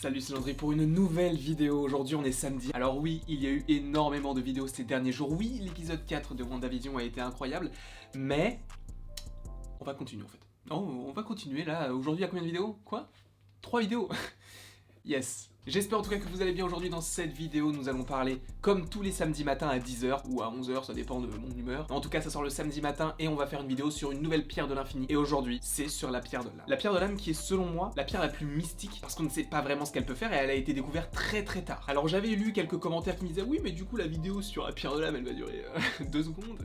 Salut, c'est Landry pour une nouvelle vidéo. Aujourd'hui on est samedi. Alors oui, il y a eu énormément de vidéos ces derniers jours. Oui, l'épisode 4 de WandaVision a été incroyable, mais on va continuer en fait. Non, on va continuer là. Aujourd'hui il y a combien de vidéos? Quoi? 3 vidéos. Yes. J'espère en tout cas que vous allez bien. Aujourd'hui dans cette vidéo nous allons parler comme tous les samedis matins à 10h ou à 11h, ça dépend de mon humeur. En tout cas ça sort le samedi matin et on va faire une vidéo sur une nouvelle pierre de l'infini. Et aujourd'hui c'est sur la pierre de l'âme. La pierre de l'âme qui est selon moi la pierre la plus mystique parce qu'on ne sait pas vraiment ce qu'elle peut faire et elle a été découverte très tard. Alors j'avais lu quelques commentaires qui me disaient oui mais du coup la vidéo sur la pierre de l'âme elle va durer 2 secondes.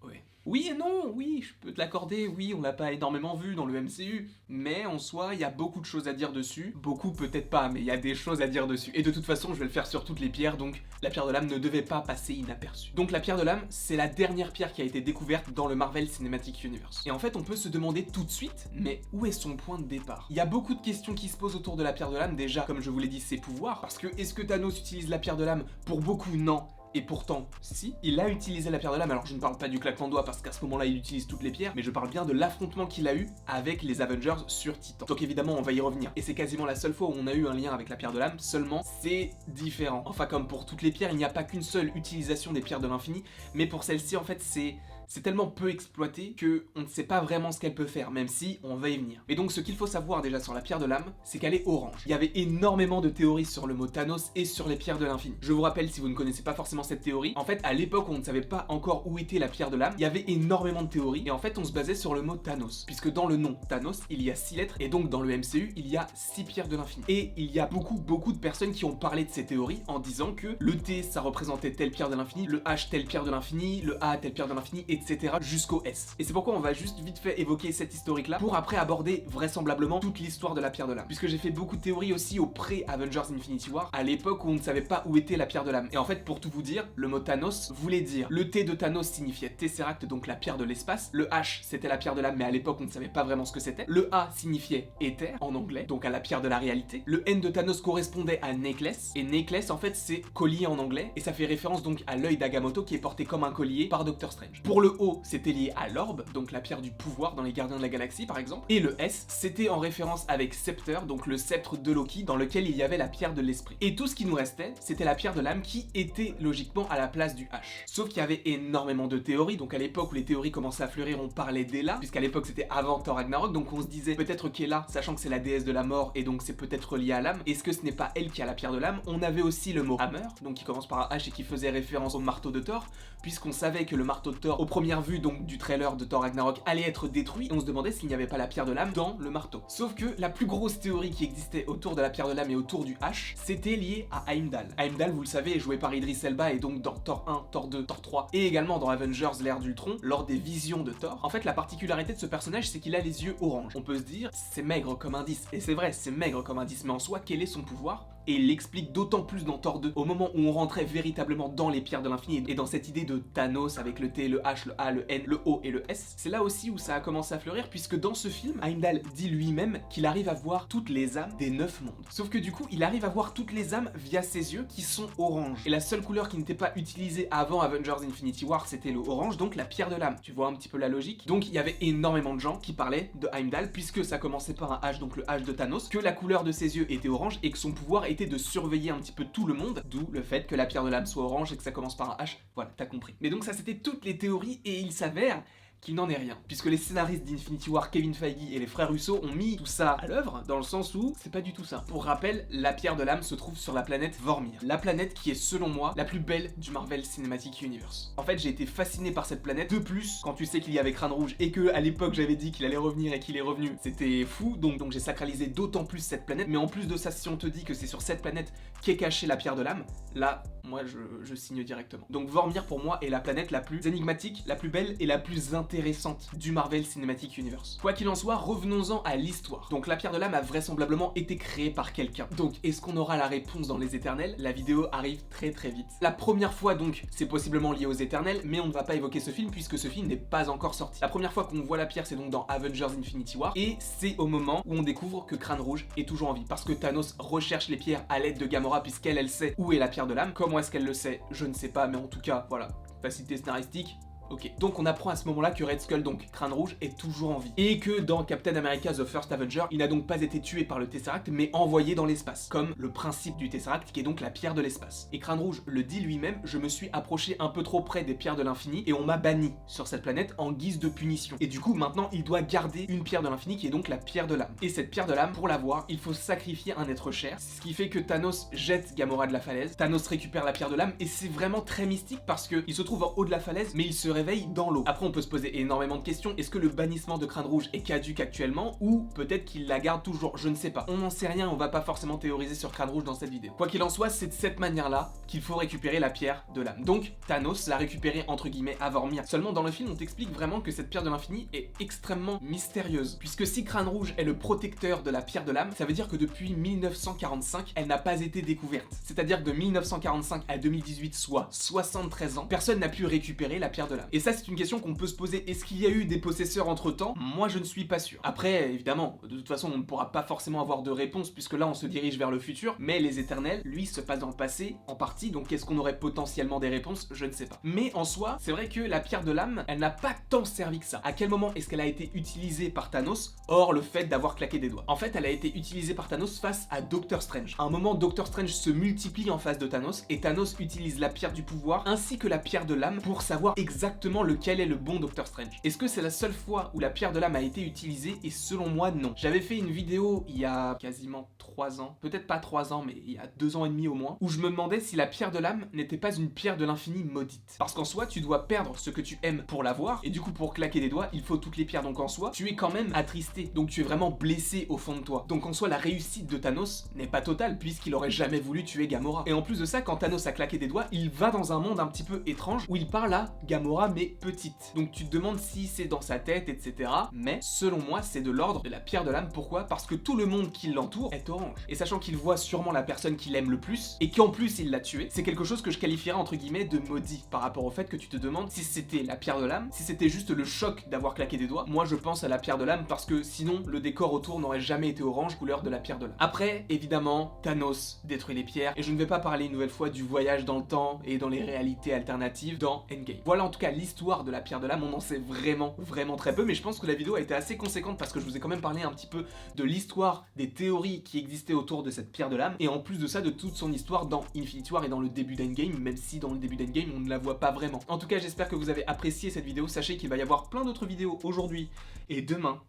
Ouais. Oui et non, oui, je peux te l'accorder, oui, on l'a pas énormément vu dans le MCU, mais en soi, il y a beaucoup de choses à dire dessus. Beaucoup peut-être pas, mais il y a des choses à dire dessus. Et de toute façon, je vais le faire sur toutes les pierres, donc la pierre de l'âme ne devait pas passer inaperçue. Donc la pierre de l'âme, c'est la dernière pierre qui a été découverte dans le Marvel Cinematic Universe. Et en fait, on peut se demander tout de suite, mais où est son point de départ? Il y a beaucoup de questions qui se posent autour de la pierre de l'âme, déjà, comme je vous l'ai dit, ses pouvoirs, parce que est-ce que Thanos utilise la pierre de l'âme? Pour beaucoup, non. Et pourtant, si, il a utilisé la pierre de l'âme, alors je ne parle pas du claquement de doigts parce qu'à ce moment-là il utilise toutes les pierres, mais je parle bien de l'affrontement qu'il a eu avec les Avengers sur Titan. Donc évidemment on va y revenir. Et c'est quasiment la seule fois où on a eu un lien avec la pierre de l'âme, seulement c'est différent. Enfin comme pour toutes les pierres, il n'y a pas qu'une seule utilisation des pierres de l'infini, mais pour celle-ci en fait c'est tellement peu exploité que on ne sait pas vraiment ce qu'elle peut faire, même si on va y venir. Et donc ce qu'il faut savoir déjà sur la pierre de l'âme, c'est qu'elle est orange. Il y avait énormément de théories sur le mot Thanos et sur les pierres de l'infini. Je vous rappelle, si vous ne connaissez pas forcément cette théorie, en fait à l'époque où on ne savait pas encore où était la pierre de l'âme, il y avait énormément de théories, et en fait on se basait sur le mot Thanos, puisque dans le nom Thanos, il y a 6 lettres, et donc dans le MCU, il y a 6 pierres de l'infini. Et il y a beaucoup de personnes qui ont parlé de ces théories en disant que le T ça représentait telle pierre de l'infini, le H telle pierre de l'infini, le A telle pierre de l'infini, etc. jusqu'au S. Et c'est pourquoi on va juste vite fait évoquer cette historique là pour après aborder vraisemblablement toute l'histoire de la pierre de l'âme. Puisque j'ai fait beaucoup de théories aussi au pré-Avengers Infinity War, à l'époque où on ne savait pas où était la pierre de l'âme. Et en fait, pour tout vous dire, le mot Thanos voulait dire, le T de Thanos signifiait Tesseract, donc la pierre de l'espace, le H c'était la pierre de l'âme, mais à l'époque on ne savait pas vraiment ce que c'était, le A signifiait Ether en anglais, donc à la pierre de la réalité, le N de Thanos correspondait à Necklace, et Necklace en fait c'est collier en anglais, et ça fait référence donc à l'œil d'Agamotto qui est porté comme un collier par Doctor Strange. Pour le O, c'était lié à l'orbe, donc la pierre du pouvoir dans les Gardiens de la Galaxie par exemple, et le S, c'était en référence avec Scepter, donc le sceptre de Loki, dans lequel il y avait la pierre de l'esprit. Et tout ce qui nous restait, c'était la pierre de l'âme qui était logiquement à la place du H. Sauf qu'il y avait énormément de théories, donc à l'époque où les théories commençaient à fleurir, on parlait d'Hela, puisqu'à l'époque c'était avant Thor Ragnarok, donc on se disait peut-être qu'Hela, sachant que c'est la déesse de la mort, et donc c'est peut-être lié à l'âme, est-ce que ce n'est pas elle qui a la pierre de l'âme? On avait aussi le mot Hammer, donc qui commence par un H et qui faisait référence au marteau de Thor, puisqu'on savait que le marteau de Thor, aux premières vues donc du trailer de Thor Ragnarok, allait être détruit, et on se demandait s'il n'y avait pas la pierre de l'âme dans le marteau. Sauf que la plus grosse théorie qui existait autour de la pierre de l'âme et autour du H, c'était lié à Heimdall. Heimdall, vous le savez, est joué par Idris Elba, et donc dans Thor 1, Thor 2, Thor 3, et également dans Avengers l'ère d'Ultron, lors des visions de Thor. En fait, la particularité de ce personnage, c'est qu'il a les yeux orange. On peut se dire, c'est maigre comme indice, et c'est vrai, c'est maigre comme indice, mais en soi, quel est son pouvoir? Et il l'explique d'autant plus dans Thor 2, au moment où on rentrait véritablement dans les pierres de l'infini et dans cette idée de Thanos avec le T, le H, le A, le N, le O et le S. C'est là aussi où ça a commencé à fleurir, puisque dans ce film, Heimdall dit lui-même qu'il arrive à voir toutes les âmes des 9 mondes. Sauf que du coup, il arrive à voir toutes les âmes via ses yeux qui sont orange. Et la seule couleur qui n'était pas utilisée avant Avengers Infinity War, c'était le orange, donc la pierre de l'âme. Tu vois un petit peu la logique? Donc il y avait énormément de gens qui parlaient de Heimdall, puisque ça commençait par un H, donc le H de Thanos, que la couleur de ses yeux était orange et que son pouvoir était de surveiller un petit peu tout le monde, d'où le fait que la pierre de l'âme soit orange et que ça commence par un H. Voilà, t'as compris. Mais donc ça c'était toutes les théories et il s'avère qu'il n'en est rien, puisque les scénaristes d'Infinity War, Kevin Feige et les frères Russo ont mis tout ça à l'œuvre, dans le sens où c'est pas du tout ça. Pour rappel, la pierre de l'âme se trouve sur la planète Vormir, la planète qui est selon moi la plus belle du Marvel Cinematic Universe. En fait, j'ai été fasciné par cette planète, de plus, quand tu sais qu'il y avait Crâne Rouge et que à l'époque j'avais dit qu'il allait revenir et qu'il est revenu, c'était fou, donc j'ai sacralisé d'autant plus cette planète, mais en plus de ça, si on te dit que c'est sur cette planète qu'est cachée la pierre de l'âme, là, moi je signe directement. Donc Vormir pour moi est la planète la plus énigmatique, la plus belle et la plus intéressante du Marvel Cinematic Universe. Quoi qu'il en soit, revenons-en à l'histoire. Donc la pierre de l'âme a vraisemblablement été créée par quelqu'un. Donc est-ce qu'on aura la réponse dans les Éternels? La vidéo arrive très vite. La première fois donc, c'est possiblement lié aux Éternels, mais on ne va pas évoquer ce film puisque ce film n'est pas encore sorti. La première fois qu'on voit la pierre, c'est donc dans Avengers Infinity War, et c'est au moment où on découvre que Crâne Rouge est toujours en vie, parce que Thanos recherche les pierres à l'aide de Gamora puisqu'elle sait où est la pierre de l'âme. Comment est-ce qu'elle le sait? Je ne sais pas, mais en tout cas, voilà, facilité scénaristique, Ok, donc on apprend à ce moment-là que Red Skull, donc Crâne Rouge, est toujours en vie. Et que dans Captain America The First Avenger, il n'a donc pas été tué par le Tesseract, mais envoyé dans l'espace, comme le principe du Tesseract qui est donc la pierre de l'espace. Et Crâne Rouge le dit lui-même, je me suis approché un peu trop près des pierres de l'infini et on m'a banni sur cette planète en guise de punition. Et du coup, maintenant, il doit garder une pierre de l'infini qui est donc la pierre de l'âme. Et cette pierre de l'âme, pour l'avoir, il faut sacrifier un être cher, ce qui fait que Thanos jette Gamora de la falaise, Thanos récupère la pierre de l'âme et c'est vraiment très mystique parce qu'il se trouve en haut de la falaise, mais il se réveille dans l'eau. Après, on peut se poser énormément de questions. Est-ce que le bannissement de Crâne Rouge est caduque actuellement ou peut-être qu'il la garde toujours? Je ne sais pas. On n'en sait rien, on va pas forcément théoriser sur Crâne Rouge dans cette vidéo. Quoi qu'il en soit, c'est de cette manière-là qu'il faut récupérer la pierre de l'âme. Donc, Thanos l'a récupérée entre guillemets à Vormir. Seulement, dans le film, on t'explique vraiment que cette pierre de l'infini est extrêmement mystérieuse. Puisque si Crâne Rouge est le protecteur de la pierre de l'âme, ça veut dire que depuis 1945, elle n'a pas été découverte. C'est-à-dire que de 1945 à 2018, soit 73 ans, personne n'a pu récupérer la pierre de l'âme. Et ça, c'est une question qu'on peut se poser. Est-ce qu'il y a eu des possesseurs entre-temps? Moi, je ne suis pas sûr. Après, évidemment, de toute façon, on ne pourra pas forcément avoir de réponse puisque là, on se dirige vers le futur. Mais les éternels, lui, se passent dans le passé, en partie. Donc, est-ce qu'on aurait potentiellement des réponses? Je ne sais pas. Mais en soi, c'est vrai que la pierre de l'âme, elle n'a pas tant servi que ça. À quel moment est-ce qu'elle a été utilisée par Thanos, hors le fait d'avoir claqué des doigts? En fait, elle a été utilisée par Thanos face à Doctor Strange. À un moment, Doctor Strange se multiplie en face de Thanos et Thanos utilise la pierre du pouvoir ainsi que la pierre de l'âme pour savoir exactement lequel est le bon Doctor Strange. Est-ce que c'est la seule fois où la pierre de l'âme a été utilisée? Et selon moi, non. J'avais fait une vidéo il y a quasiment 3 ans, peut-être pas 3 ans, mais il y a 2 ans et demi au moins, où je me demandais si la pierre de l'âme n'était pas une pierre de l'infini maudite. Parce qu'en soi, tu dois perdre ce que tu aimes pour l'avoir, et du coup, pour claquer des doigts, il faut toutes les pierres. Donc en soi, tu es quand même attristé, donc tu es vraiment blessé au fond de toi. Donc en soi, la réussite de Thanos n'est pas totale, puisqu'il aurait jamais voulu tuer Gamora. Et en plus de ça, quand Thanos a claqué des doigts, il va dans un monde un petit peu étrange, où il parle à Gamora, mais petite. Donc tu te demandes si c'est dans sa tête, etc. Mais selon moi, c'est de l'ordre de la pierre de l'âme. Pourquoi? Parce que tout le monde qui l'entoure est orange. Et sachant qu'il voit sûrement la personne qu'il aime le plus, et qu'en plus il l'a tué, c'est quelque chose que je qualifierais entre guillemets de maudit, par rapport au fait que tu te demandes si c'était la pierre de l'âme, si c'était juste le choc d'avoir claqué des doigts. Moi je pense à la pierre de l'âme parce que sinon le décor autour n'aurait jamais été orange, couleur de la pierre de l'âme. Après, évidemment, Thanos détruit les pierres, et je ne vais pas parler une nouvelle fois du voyage dans le temps et dans les réalités alternatives dans Endgame. Voilà en tout cas l'histoire de la pierre de l'âme. On en sait vraiment très peu, mais je pense que la vidéo a été assez conséquente parce que je vous ai quand même parlé un petit peu de l'histoire, des théories qui existaient autour de cette pierre de l'âme, et en plus de ça de toute son histoire dans Infinity War et dans le début d'Endgame, même si dans le début d'Endgame on ne la voit pas vraiment. En tout cas, j'espère que vous avez apprécié cette vidéo. Sachez qu'il va y avoir plein d'autres vidéos aujourd'hui et demain.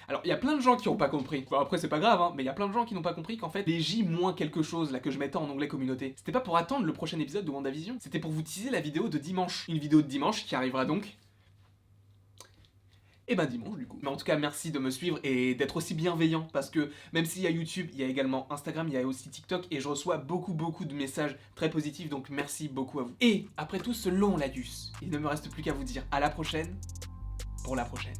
Alors, il y a plein de gens qui n'ont pas compris. Bon, après, c'est pas grave, hein, mais il y a plein de gens qui n'ont pas compris qu'en fait, les J moins quelque chose, là, que je mettais en onglet communauté, c'était pas pour attendre le prochain épisode de WandaVision, c'était pour vous teaser la vidéo de dimanche. Une vidéo de dimanche qui arrivera donc... Et ben dimanche du coup. Mais en tout cas, merci de me suivre et d'être aussi bienveillant, parce que même s'il y a YouTube, il y a également Instagram, il y a aussi TikTok, et je reçois beaucoup de messages très positifs, donc merci beaucoup à vous. Et après tout ce long laïus, il ne me reste plus qu'à vous dire à la prochaine, pour la prochaine.